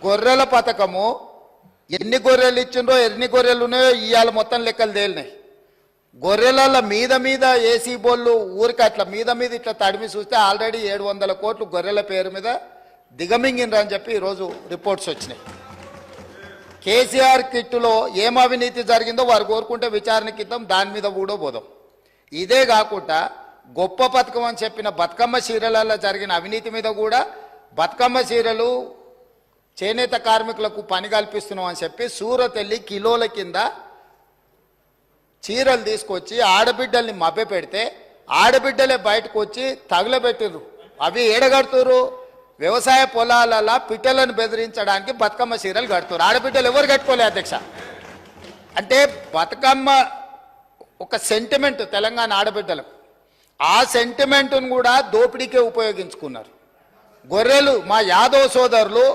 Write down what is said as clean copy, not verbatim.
గొర్రెల పథకము ఎన్ని గొర్రెలు ఇచ్చిండ్రో ఎన్ని గొర్రెలు ఉన్నాయో ఇవాళ మొత్తం లెక్కలు తేలినాయి. గొర్రెల మీద ఏసీ బోళ్ళు ఊరికి అట్లా మీద ఇట్లా తడిమి చూస్తే ఆల్రెడీ 700 కోట్లు గొర్రెల పేరు మీద దిగమింగినరు అని చెప్పి ఈరోజు రిపోర్ట్స్ వచ్చినాయి. కేసీఆర్ కిట్టులో ఏం అవినీతి జరిగిందో వారు కోరుకుంటే విచారణకి ఇద్దాం, దాని మీద కూడా పోదాం. ఇదే కాకుండా గొప్ప పథకం అని చెప్పిన బతుకమ్మ చీరలలో జరిగిన అవినీతి మీద కూడా బతుకమ్మ చీరలు చేనేత కార్మికులకు పని కల్పిస్తున్నాం అని చెప్పి సూరత్ వెళ్ళి కిలోల కింద చీరలు తీసుకొచ్చి ఆడబిడ్డల్ని మభ్య పెడితే ఆడబిడ్డలే బయటకు వచ్చి తగులబెట్టిర్రు. అవి ఏడగడుతురు వ్యవసాయ పొలాలలో పిట్టలను బెదిరించడానికి బతుకమ్మ చీరలు కడుతున్నారు. ఆడబిడ్డలు ఎవరు కట్టుకోలే అధ్యక్ష. అంటే బతుకమ్మ ఒక సెంటిమెంట్ తెలంగాణ ఆడబిడ్డలకు, ఆ సెంటిమెంట్ను కూడా దోపిడీకే ఉపయోగించుకున్నారు. గొర్రెలు మా యాదవ్ సోదరులు